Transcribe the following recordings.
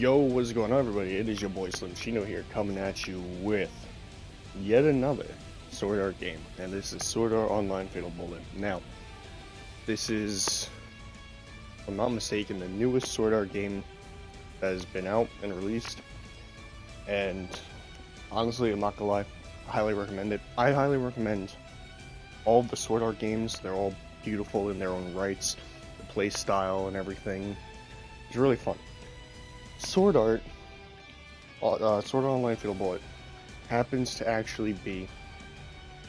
Yo, what's going on, everybody? It is your boy Slim Chino here, coming at you with yet another Sword Art game, and this is Sword Art Online Fatal Bullet. Now, this is, if I'm not mistaken, the newest Sword Art game that has been out and released, and honestly, I'm not gonna lie, I highly recommend it. I highly recommend all of the Sword Art games. They're all beautiful in their own rights, the play style and everything. It's really fun. Sword Art Online Fatal Bullet happens to actually be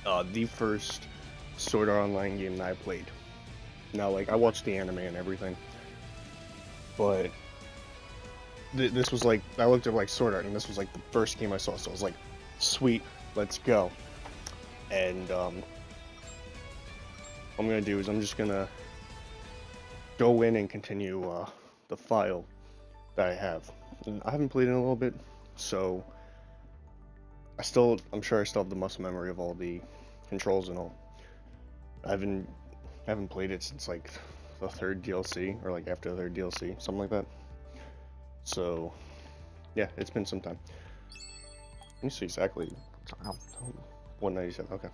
the first Sword Art Online game that I played. Now, like, I watched the anime and everything, but this was like, I looked at like Sword Art, and this was like the first game I saw, so I was like, sweet, let's go. And what I'm gonna do is I'm just gonna go in and continue the file that I have. And I haven't played in a little bit, so I'm sure I still have the muscle memory of all the controls and all. I haven't played it since like the third DLC, or like after the third DLC, something like that. So yeah, it's been some time. Let me see exactly. 197. Okay.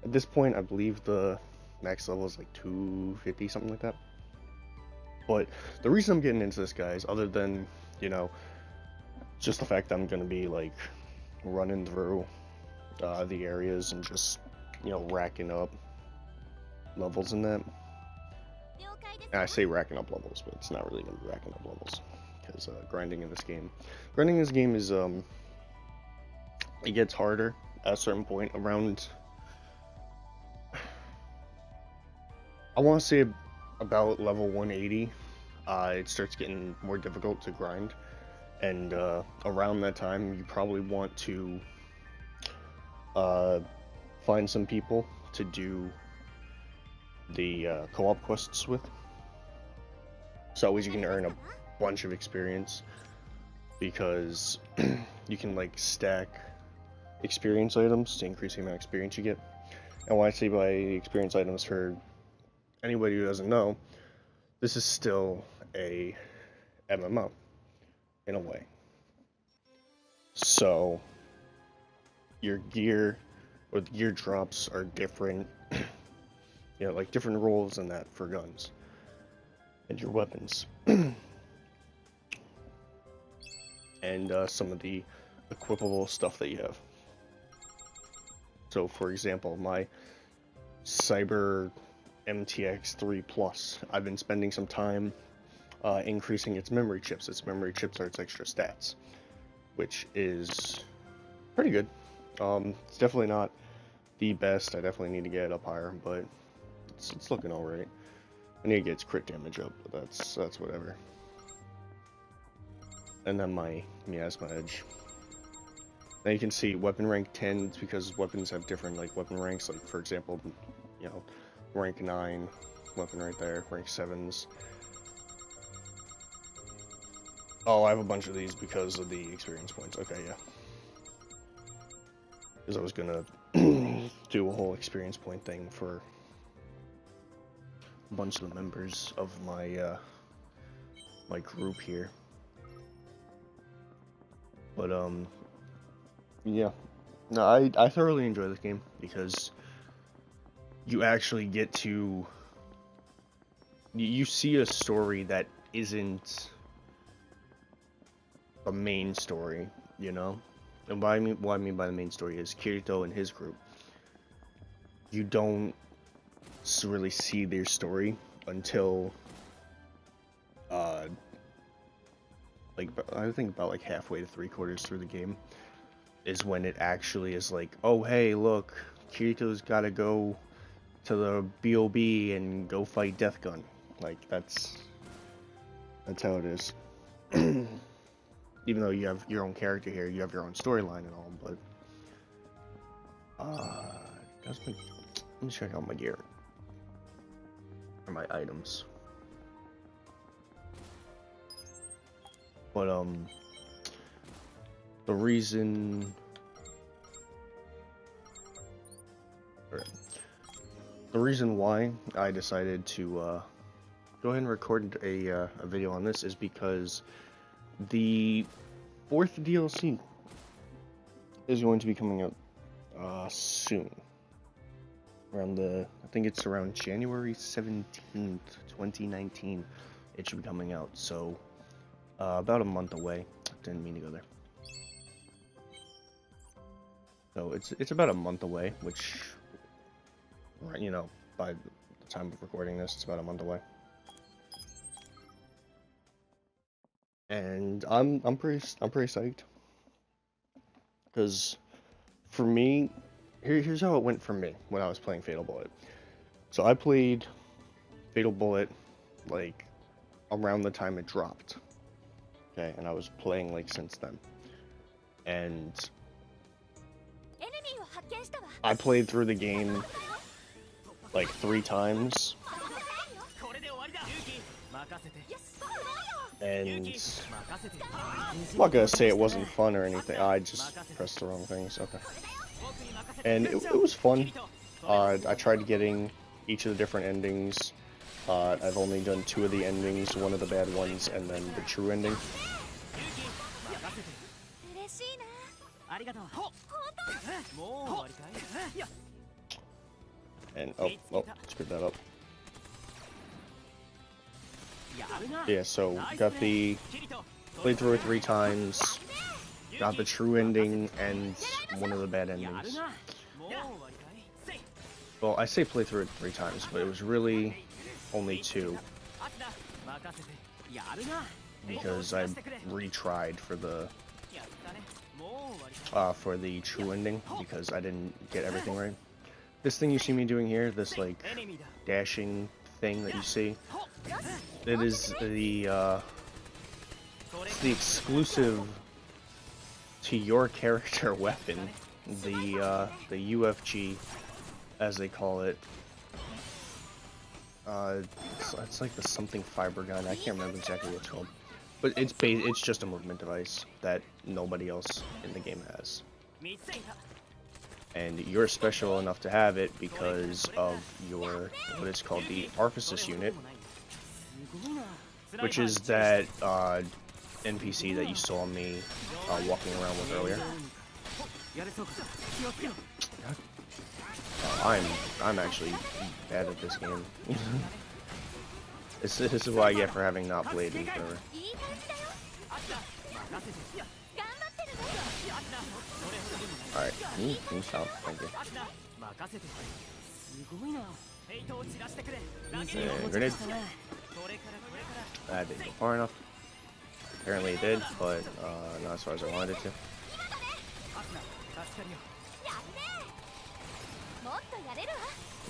At this point, I believe the max level is like 250, something like that. But the reason I'm getting into this, guys, other than, you know, just the fact that I'm gonna be like running through the areas and just, you know, racking up levels in that. And I say racking up levels, but it's not really gonna be racking up levels, because grinding in this game is it gets harder at a certain point around, I want to say about level 180. It starts getting more difficult to grind, and around that time you probably want to find some people to do the co-op quests with, so always you can earn a bunch of experience, because you can like stack experience items to increase the amount of experience you get. And when I say by experience items, for anybody who doesn't know, this is still a MMO in a way. So your gear, or the gear drops, are different. You know, like different roles in that for guns and your weapons. And some of the equipable stuff that you have. So for example, my Cyber MTX 3 Plus, I've been spending some time increasing its memory chips. Its memory chips are its extra stats, which is pretty good. It's definitely not the best. I definitely need to get it up higher, but it's looking alright. I need to get its crit damage up, but that's whatever. And then my miasma edge. Now you can see weapon rank 10, it's because weapons have different like weapon ranks. Like for example, you know, rank 9 weapon right there, rank 7s. Oh, I have a bunch of these because of the experience points. Okay, yeah. Because I was gonna do a whole experience point thing for a bunch of the members of my my group here. But yeah, no, I thoroughly enjoy this game because you actually get to, you see a story that isn't the main story, you know? And what I mean by the main story is Kirito and his group. You don't really see their story until like, I think about like halfway to 3/4 through the game is when it actually is like, oh hey, look, Kirito's gotta go to the BOB and go fight Death Gun. Like, that's how it is. Even though you have your own character here, you have your own storyline and all, but let me check out my gear or my items. But the reason why I decided to go ahead and record a video on this is because The 4th DLC is going to be coming out soon. Around I think it's around January 17th, 2019. It should be coming out. So about a month away. Didn't mean to go there. So it's about a month away, which, you know, by the time of recording this, it's about a month away. And I'm pretty psyched, because for me, here's how it went for me when I was playing Fatal Bullet. So I played Fatal Bullet like around the time it dropped. Okay, and I was playing like since then. And I played through the game like 3 times. And I'm not gonna say it wasn't fun or anything. I just pressed the wrong things. Okay. And it was fun. I tried getting each of the different endings. I've only done 2 of the endings, 1 of the bad ones, and then the true ending. And oh, screwed that up. Yeah, so played through it 3 times, got the true ending and 1 of the bad endings. Well, I say play through it 3 times, but it was really only 2. Because I retried for the true ending, because I didn't get everything right. This thing you see me doing here, this like dashing thing that you see, it is the exclusive to your character weapon, the UFG, as they call it. It's like the something fiber gun. I can't remember exactly what it's called, but it's just a movement device that nobody else in the game has. And you're special enough to have it because of your, what is called the Arphasis unit, which is that NPC that you saw me walking around with earlier. I'm actually bad at this game. This is what I get for having not played in forever. Alright, can you stop? Thank you. And grenade. That didn't go far enough. Apparently it did, but not as far as I wanted it to.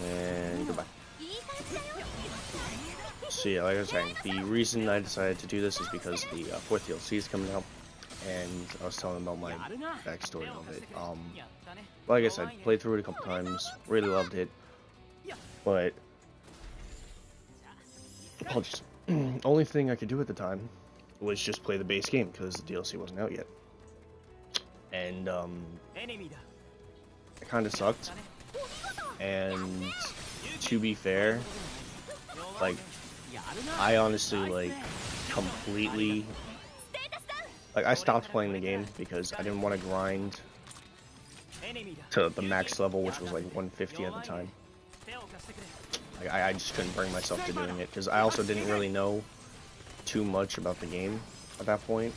And goodbye. So yeah, like I was saying, the reason I decided to do this is because the 4th DLC is coming out, and I was telling about my backstory of it. Like I said, played through it a couple times, really loved it, but apologies. Only thing I could do at the time was just play the base game because the DLC wasn't out yet, and it kind of sucked. And to be fair, like, I honestly, like, completely, like, I stopped playing the game because I didn't want to grind to the max level, which was like 150 at the time. Like, I just couldn't bring myself to doing it, because I also didn't really know too much about the game at that point.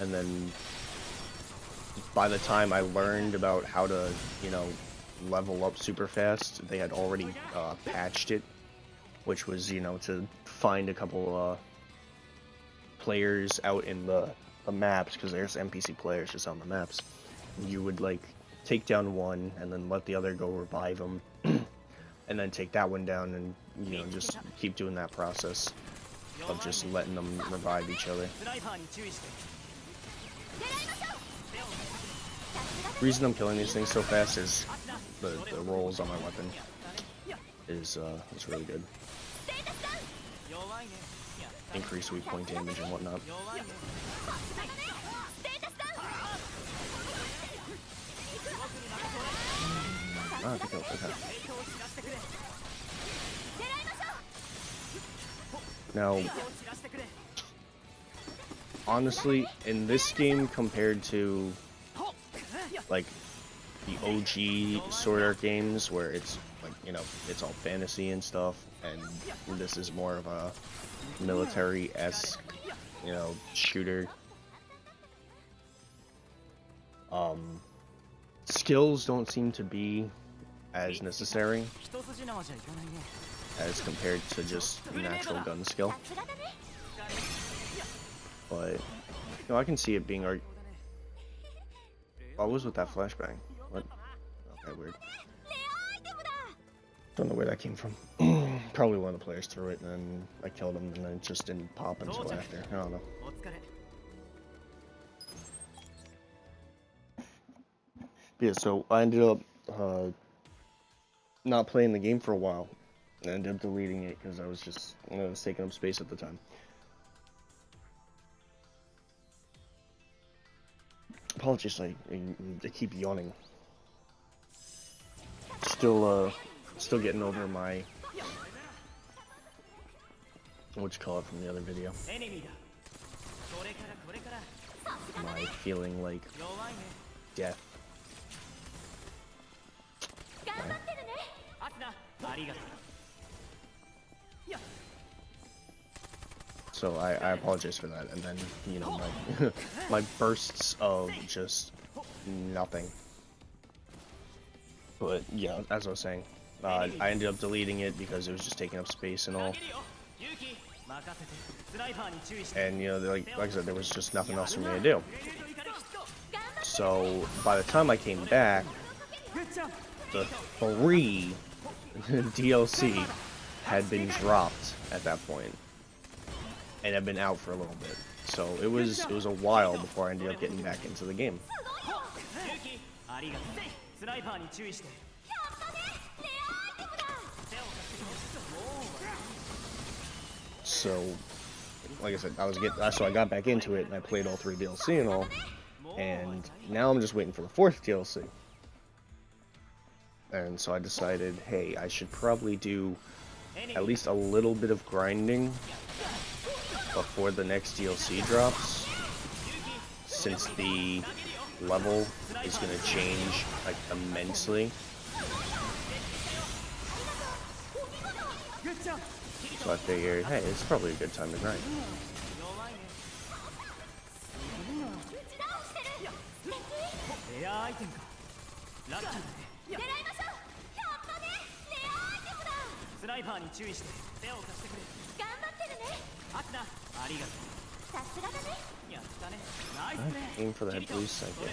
And then by the time I learned about how to, you know, level up super fast, they had already patched it, which was, you know, to find a couple players out in the maps, because there's NPC players just on the maps. You would like take down one and then let the other go revive them, and then take that one down, and, you know, just keep doing that process of just letting them revive each other. The reason I'm killing these things so fast is the rolls on my weapon is really good. Increase weak point damage and whatnot. I think I'll take that. Now, honestly, in this game compared to like the OG Sword Art games where it's like, you know, it's all fantasy and stuff, and this is more of a military-esque, you know, shooter. Skills don't seem to be as necessary as compared to just natural gun skill. But, you know, I can see it being what was with that flashbang? What? Okay, weird. Don't know where that came from. Probably one of the players threw it and then I killed him and then it just didn't pop until after. I don't know. Yeah, so I ended up not playing the game for a while. I ended up deleting it because I was just, you know, it was taking up space at the time. Apologies, I keep yawning. Still getting over my, what you call it from the other video. My feeling like death. So I apologize for that, and then, you know, my my bursts of just nothing. But yeah, as I was saying, I ended up deleting it because it was just taking up space and all. And, you know, like I said, there was just nothing else for me to do. So by the time I came back, the 3 DLC had been dropped at that point and had been out for a little bit. So it was a while before I ended up getting back into the game. So, like I said, so I got back into it and I played all 3 DLC and all, and now I'm just waiting for the 4th DLC. And so I decided, hey, I should probably do at least a little bit of grinding before the next DLC drops, since the level is going to change, like, immensely. So I figured, hey, it's probably a good time to grind. Aim for that blue second.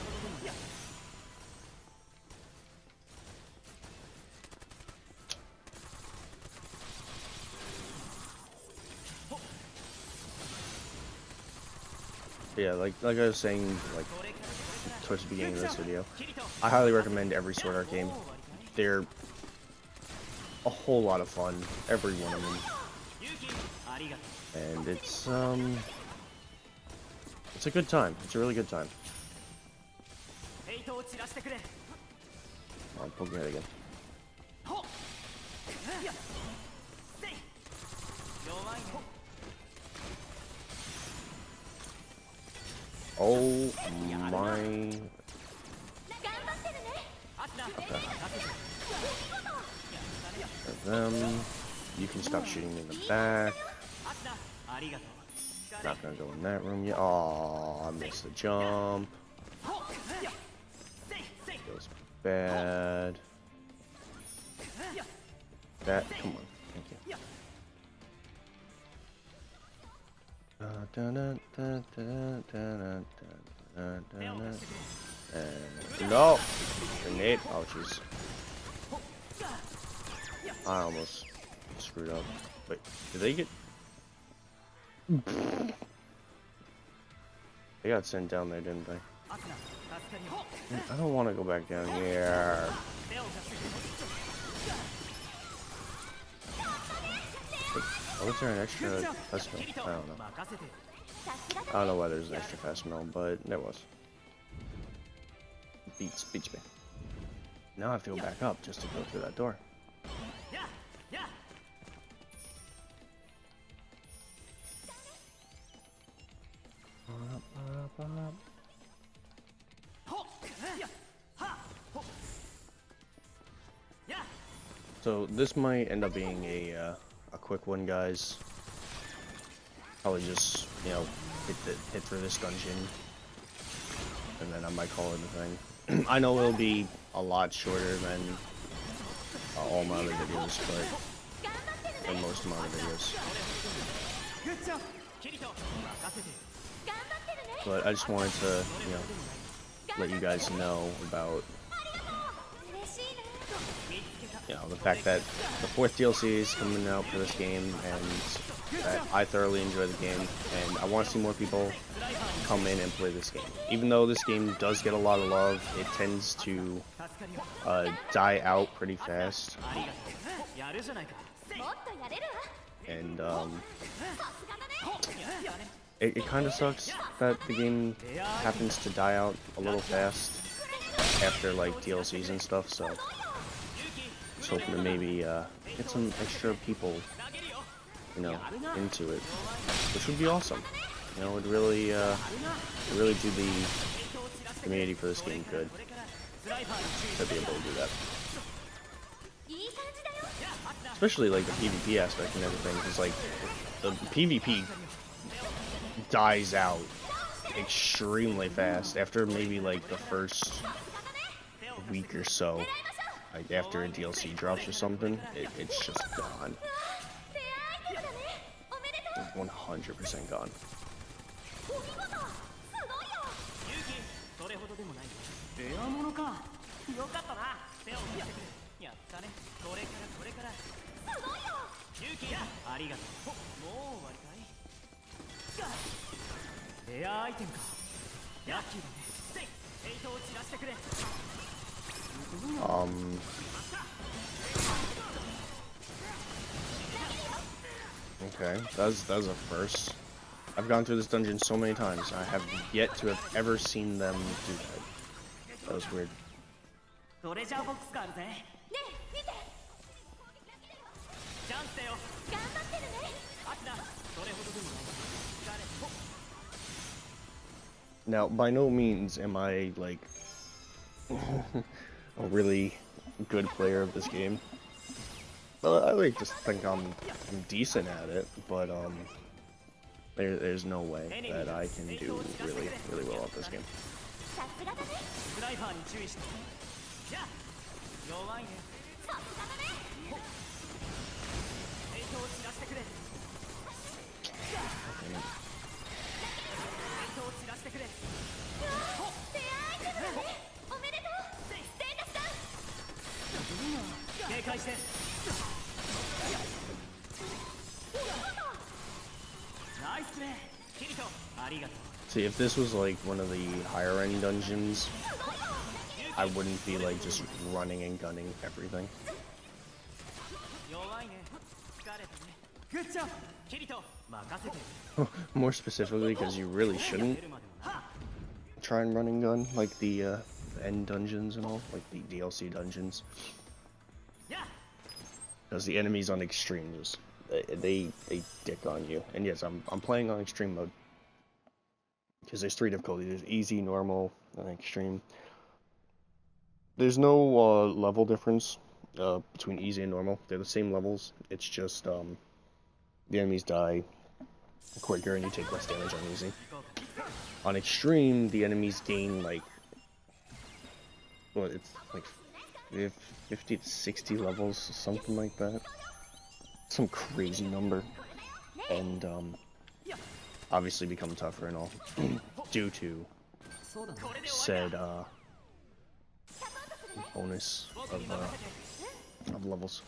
Yeah, like I was saying, like, towards the beginning of this video, I highly recommend every Sword Art game. They're a whole lot of fun, every one of them. And it's a good time. It's a really good time. I'll poke your head again. Oh my. Okay. For them, you can stop shooting in the back. Not gonna go in that room yet. Oh, I missed the jump. Feels bad. That, come on, thank you. No! Grenade. Oh, jeez. I almost screwed up. Wait, did they get... They got sent down there, didn't they? I don't want to go back down here. Oh, was there an extra fast mill? I don't know. I don't know why there's an extra fast mill, but there was. Beats me. Now I have to go back up just to go through that door. So this might end up being a quick one, guys. Probably just, you know, hit through this dungeon, and then I might call it a thing. I know it'll be a lot shorter than all my other videos, but than most of my other videos. But I just wanted to, you know, let you guys know about, you know, the fact that the 4th DLC is coming out for this game, and that I thoroughly enjoy the game, and I want to see more people come in and play this game. Even though this game does get a lot of love, it tends to die out pretty fast. And it kind of sucks that the game happens to die out a little fast after like DLCs and stuff, so just hoping to maybe get some extra people, you know, into it, which would be awesome. You know, it would really do the community for this game good to be able to do that. Especially like the PvP aspect and everything, because like the PvP dies out extremely fast after maybe like the first week or so. Like after a DLC drops or something, it's just gone. 100% gone. Okay, that's a first. I've gone through this dungeon so many times. I have yet to have ever seen them do that. That was weird. Now, by no means am I like a really good player of this game. Well, I like to think I'm decent at it, but there's no way that I can do really well at this game. See, if this was like one of the higher end dungeons, I wouldn't be like just running and gunning everything. More specifically, because you really shouldn't try and run and gun like the end dungeons and all, like the DLC dungeons. Because the enemies on extreme just they dick on you. And yes, I'm playing on extreme mode. Because there's 3 difficulties. There's easy, normal, and extreme. There's no level difference between easy and normal. They're the same levels. It's just the enemies die quicker and you take less damage on easy. On extreme, the enemies gain like, well, it's like 50 to 60 levels, something like that. Some crazy number. And obviously become tougher and all due to said bonus of levels.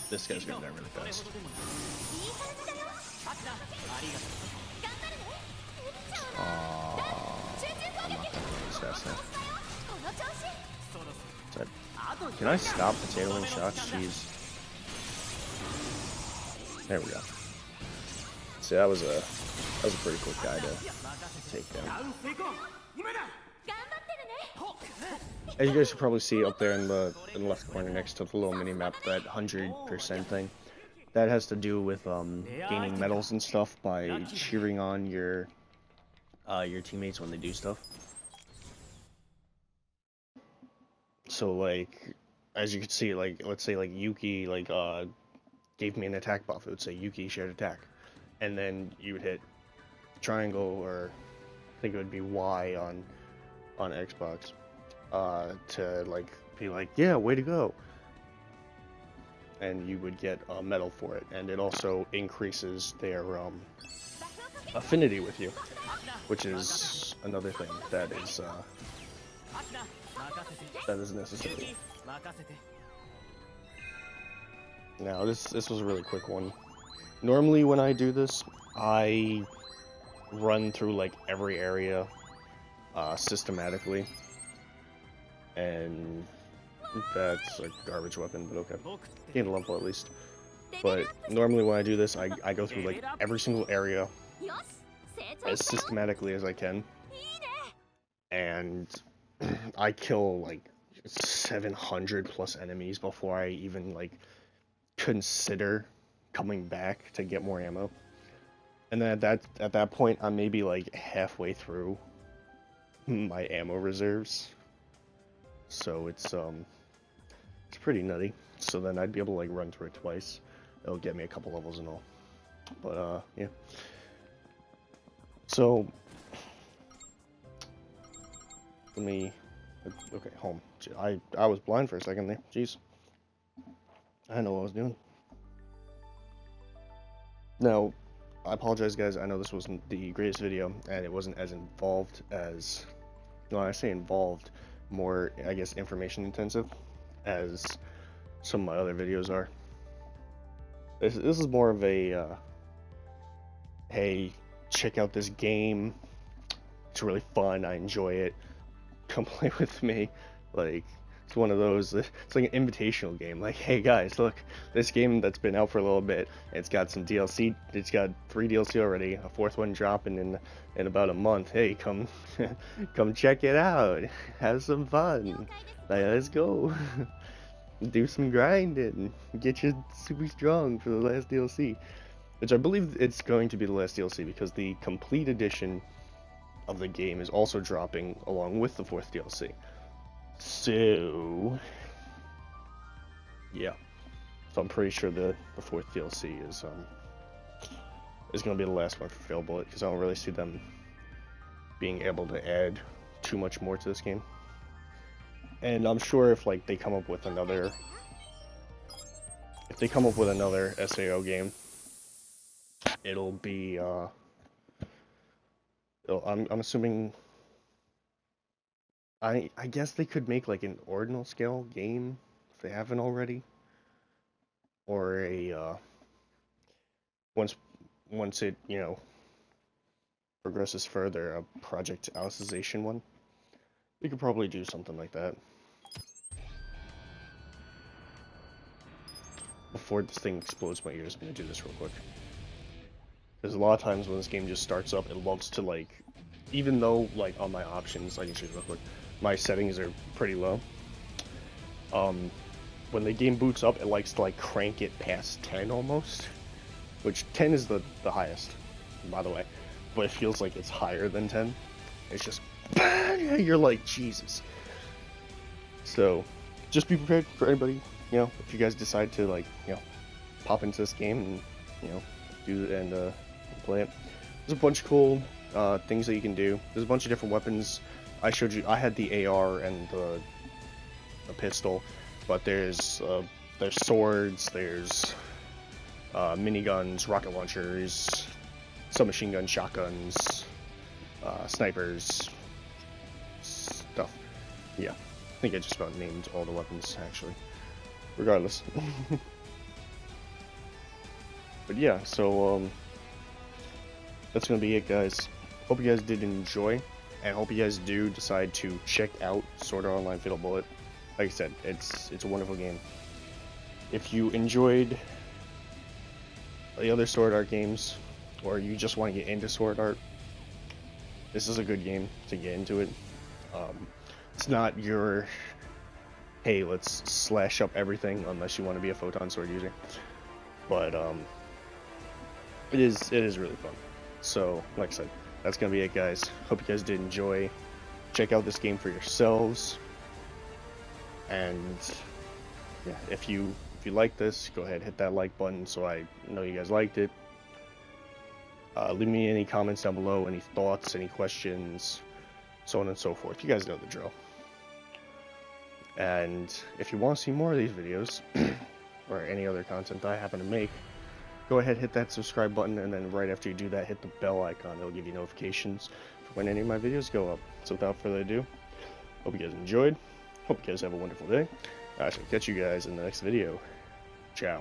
This guy's going down really fast. I'm not gonna go this fast now. Can I stop potatoing shots? Jeez. There we go. See, that was a pretty quick guy to take down. As you guys can probably see up there in the left corner next to the little mini map, that 100% thing, that has to do with gaining medals and stuff by cheering on your teammates when they do stuff. So like, as you can see, like let's say like Yuki gave me an attack buff. It would say Yuki shared attack, and then you would hit triangle, or I think it would be Y on Xbox, to like be like, yeah, way to go. And you would get a medal for it, and it also increases their affinity with you, which is another thing that is necessary. Now this was a really quick one. Normally when I do this, I run through like every area systematically, and that's a garbage weapon, but okay. Gain a level at least. But normally when I do this, I go through like every single area as systematically as I can, and I kill like 700 plus enemies before I even like consider coming back to get more ammo. And then at that point, I'm maybe like halfway through my ammo reserves, so it's pretty nutty. So then I'd be able to like run through it twice. It'll get me a couple levels and all. But yeah. So let me. Okay, home. I was blind for a second there. Jeez. I didn't know what I was doing. Now, I apologize, guys. I know this wasn't the greatest video, and it wasn't as involved as. No, I say involved, more, I guess, information intensive, as some of my other videos are. This is more of a, hey, check out this game. It's really fun. I enjoy it. Come play with me. Like, it's one of those, it's like an invitational game. Like, hey guys, look, this game that's been out for a little bit, it's got some DLC, it's got 3 DLC already, a 4th one dropping in about a month. Hey, come come check it out, have some fun. Like, let's go. Do some grinding, get you super strong for the last DLC. Which I believe it's going to be the last DLC, because the complete edition of the game is also dropping along with the 4th DLC. So yeah, so I'm pretty sure the 4th DLC is going to be the last one for Fail Bullet, because I don't really see them being able to add too much more to this game. And I'm sure if like they come up with another SAO game, it'll be I'm assuming, I guess they could make like an ordinal scale game if they haven't already, or a once it, you know, progresses further, a Project Alicization one. We could probably do something like that. Before this thing explodes my ears, I'm gonna do this real quick. Because a lot of times when this game just starts up, it loves to like, even though like on my options, I can show you real quick, my settings are pretty low. When the game boots up, it likes to like crank it past 10 almost, which 10 is the highest, by the way, but it feels like it's higher than 10. It's just, you're like, Jesus. So, just be prepared for anybody, you know, if you guys decide to like, you know, pop into this game and, you know, do and play it. There's a bunch of cool things that you can do. There's a bunch of different weapons. I showed you, I had the AR and the pistol, but there's swords, there's miniguns, rocket launchers, submachine guns, shotguns, snipers, stuff. Yeah, I think I just about named all the weapons, actually. Regardless. But yeah, so that's gonna be it, guys. Hope you guys did enjoy, and hope you guys do decide to check out Sword Art Online Fatal Bullet. Like I said, it's a wonderful game. If you enjoyed the other Sword Art games, or you just want to get into Sword Art, this is a good game to get into it. It's not your, hey, let's slash up everything, unless you want to be a photon sword user. But it is really fun. So like I said, that's gonna be it, guys. Hope you guys did enjoy. Check out this game for yourselves. And yeah, if you like this, go ahead, hit that like button so I know you guys liked it. Leave me any comments down below, any thoughts, any questions, so on and so forth. You guys know the drill. And if you want to see more of these videos or any other content that I happen to make, go ahead, hit that subscribe button, and then right after you do that, hit the bell icon. It'll give you notifications for when any of my videos go up. So without further ado, hope you guys enjoyed. Hope you guys have a wonderful day. I shall catch you guys in the next video. Ciao.